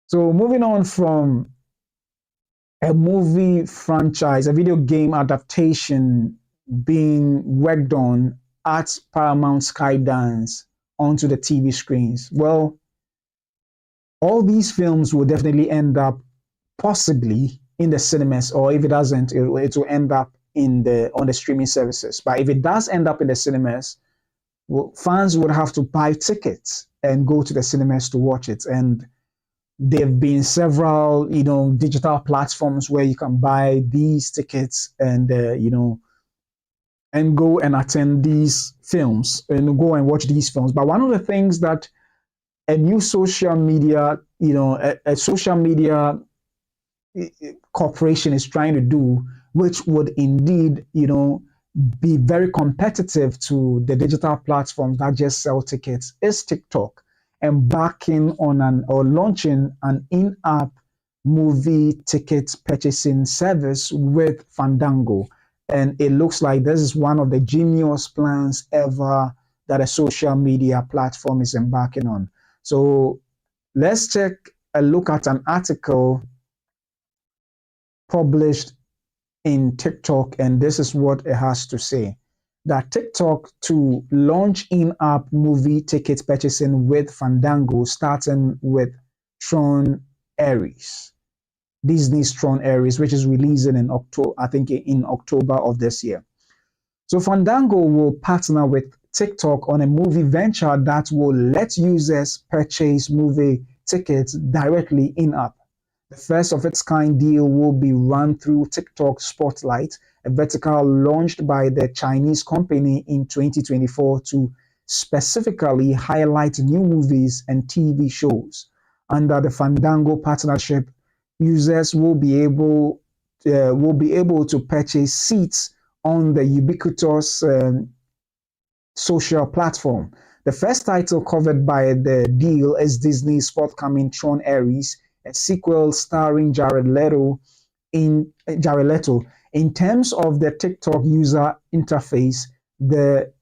So moving on from a movie franchise, a video game adaptation being worked on at Paramount Skydance onto the TV screens. Well, all these films will definitely end up possibly in the cinemas, or if it doesn't, it will end up in the on the streaming services. But if it does end up in the cinemas, well, fans would have to buy tickets and go to the cinemas to watch it. And there've been several, digital platforms where you can buy these tickets and and go and attend these films and go and watch these films. But one of the things that a new social media, a social media corporation is trying to do, which would indeed, be very competitive to the digital platforms that just sell tickets, is TikTok embarking on or launching an in-app movie ticket purchasing service with Fandango. And it looks like this is one of the genius plans ever that a social media platform is embarking on. So let's take a look at an article published in TikTok, and this is what it has to say. That TikTok to launch in-app movie ticket purchasing with Fandango, starting with Tron Ares, Disney's Tron Ares, which is releasing in October, I think in October of this year. So Fandango will partner with TikTok on a movie venture that will let users purchase movie tickets directly in-app. The first of its kind deal will be run through TikTok Spotlight, a vertical launched by the Chinese company in 2024 to specifically highlight new movies and TV shows. Under the Fandango partnership, users will be able to purchase seats on the ubiquitous social platform. The first title covered by the deal is Disney's forthcoming Tron Ares, a sequel starring Jared Leto. In terms of the TikTok user interface, the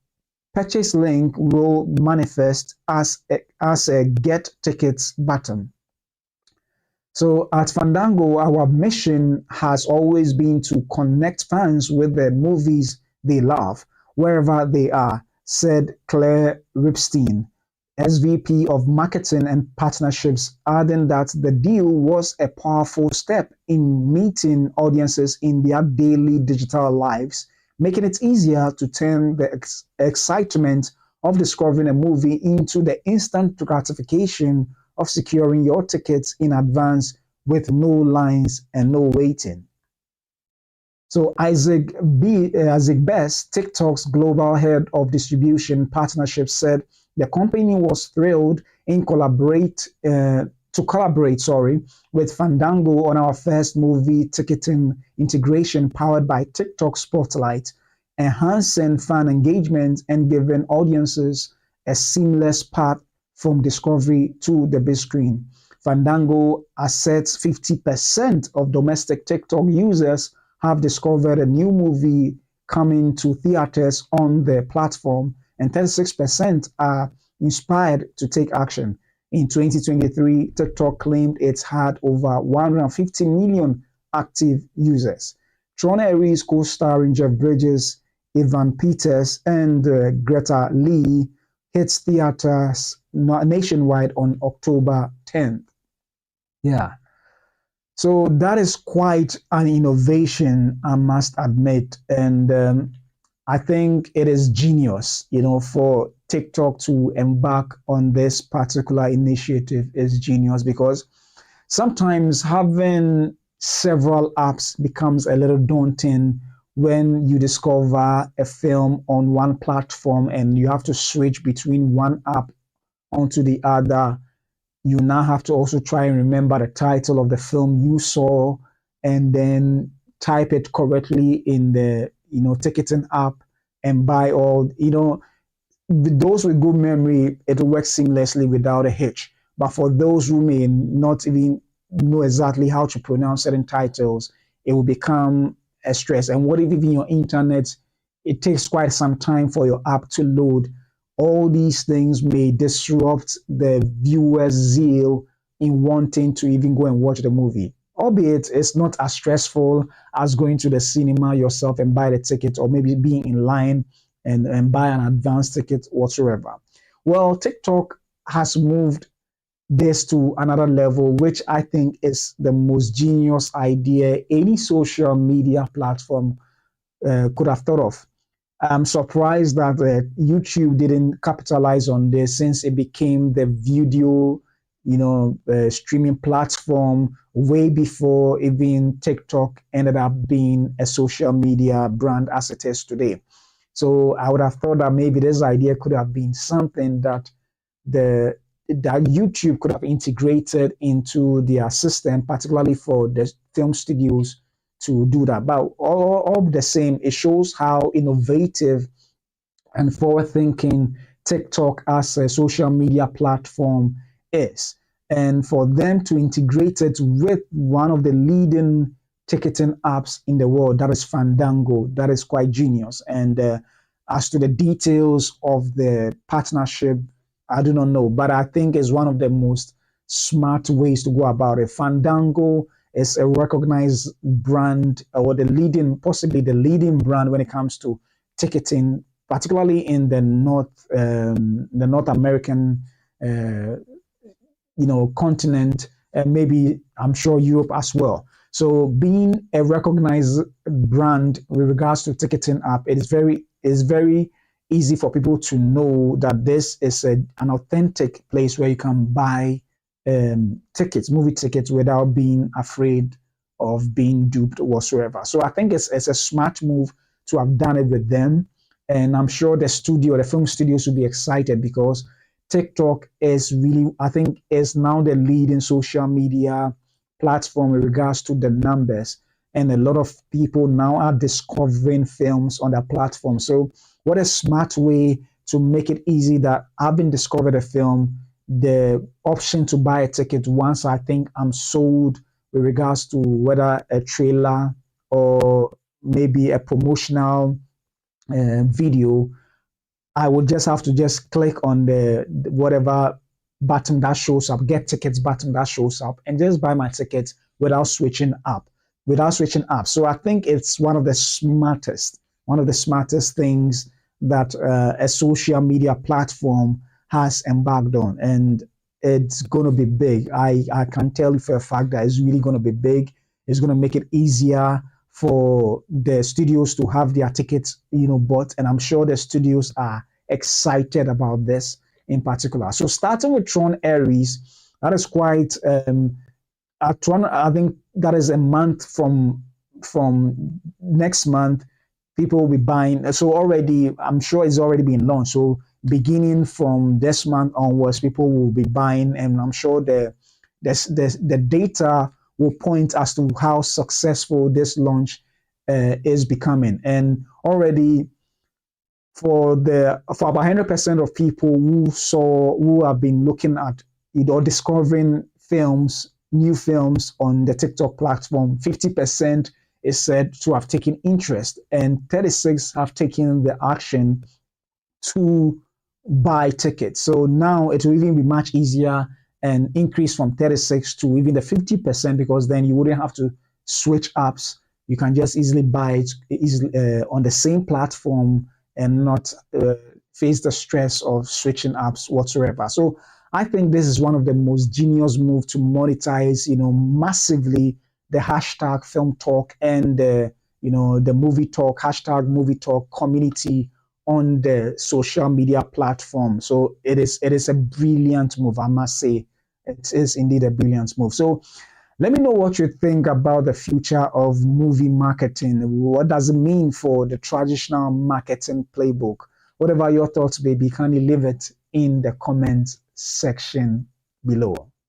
purchase link will manifest as a get tickets button. So at Fandango, our mission has always been to connect fans with the movies they love, wherever they are, said Claire Ripstein, SVP of Marketing and Partnerships, adding that the deal was a powerful step in meeting audiences in their daily digital lives, making it easier to turn the excitement of discovering a movie into the instant gratification of securing your tickets in advance with no lines and no waiting. So Isaac Best, TikTok's global head of distribution partnerships, said the company was thrilled to collaborate, with Fandango on our first movie ticketing integration powered by TikTok Spotlight, enhancing fan engagement and giving audiences a seamless path from discovery to the big screen. Fandango asserts 50% of domestic TikTok users have discovered a new movie coming to theaters on the platform, and 36% are inspired to take action. In 2023, TikTok claimed it had over 150 million active users. Tron Ares co-starring Jeff Bridges, Evan Peters, and Greta Lee hits theaters nationwide on October 10th. Yeah. So that is quite an innovation, I must admit. And I think it is genius, for TikTok to embark on this particular initiative is genius, because sometimes having several apps becomes a little daunting when you discover a film on one platform and you have to switch between one app onto the other. You now have to also try and remember the title of the film you saw and then type it correctly in the ticketing app and buy all. Those with good memory, it works seamlessly without a hitch. But for those who may not even know exactly how to pronounce certain titles, it will become a stress. And what if even your internet, it takes quite some time for your app to load? All these things may disrupt the viewer's zeal in wanting to even go and watch the movie. Albeit it's not as stressful as going to the cinema yourself and buy the ticket, or maybe being in line and buy an advance ticket whatsoever. Well, TikTok has moved this to another level, which I think is the most genius idea any social media platform could have thought of. I'm surprised that YouTube didn't capitalize on this, since it became the video, streaming platform way before even TikTok ended up being a social media brand as it is today. So I would have thought that maybe this idea could have been something the that YouTube could have integrated into their system, particularly for the film studios to do that. But all the same, it shows how innovative and forward-thinking TikTok as a social media platform is. And for them to integrate it with one of the leading ticketing apps in the world, that is Fandango, that is quite genius. And as to the details of the partnership, I do not know, but I think it's one of the most smart ways to go about it. Fandango is a recognized brand, or possibly the leading brand when it comes to ticketing, particularly in the North American, continent, and maybe I'm sure Europe as well. So being a recognized brand with regards to ticketing app, it is very easy for people to know that this is an authentic place where you can buy movie tickets, without being afraid of being duped whatsoever. So I think it's a smart move to have done it with them. And I'm sure the film studios will be excited, because TikTok is really, I think, is now the leading social media platform with regards to the numbers. And a lot of people now are discovering films on that platform. So what a smart way to make it easy that having discovered a film, the option to buy a ticket once I think I'm sold with regards to whether a trailer or maybe a promotional video, I would just have to just click on the whatever button that shows up, get tickets button that shows up, and just buy my tickets without switching up. So I think it's one of the smartest things that a social media platform has embarked on, and it's going to be big. I can tell you for a fact that it's really going to be big. It's going to make it easier for the studios to have their tickets, bought, and I'm sure the studios are excited about this in particular. So starting with Tron Ares, that is quite Tron. I think that is a month from next month. People will be buying. So already, I'm sure it's already been launched. So beginning from this month onwards, people will be buying, and I'm sure the data will point as to how successful this launch is becoming. And already for about 100% of people who have been looking at discovering new films on the TikTok platform, 50% is said to have taken interest, and 36 have taken the action to buy tickets. So now it will even be much easier and increase from 36 to even the 50%, because then you wouldn't have to switch apps. You can just easily buy it on the same platform and not face the stress of switching apps whatsoever. So I think this is one of the most genius moves to monetize, massively the hashtag film talk and the movie talk, hashtag movie talk community on the social media platform. So it is a brilliant move, I must say. It is indeed a brilliant move. So let me know what you think about the future of movie marketing. What does it mean for the traditional marketing playbook? Whatever your thoughts may be, kindly leave it in the comment section below.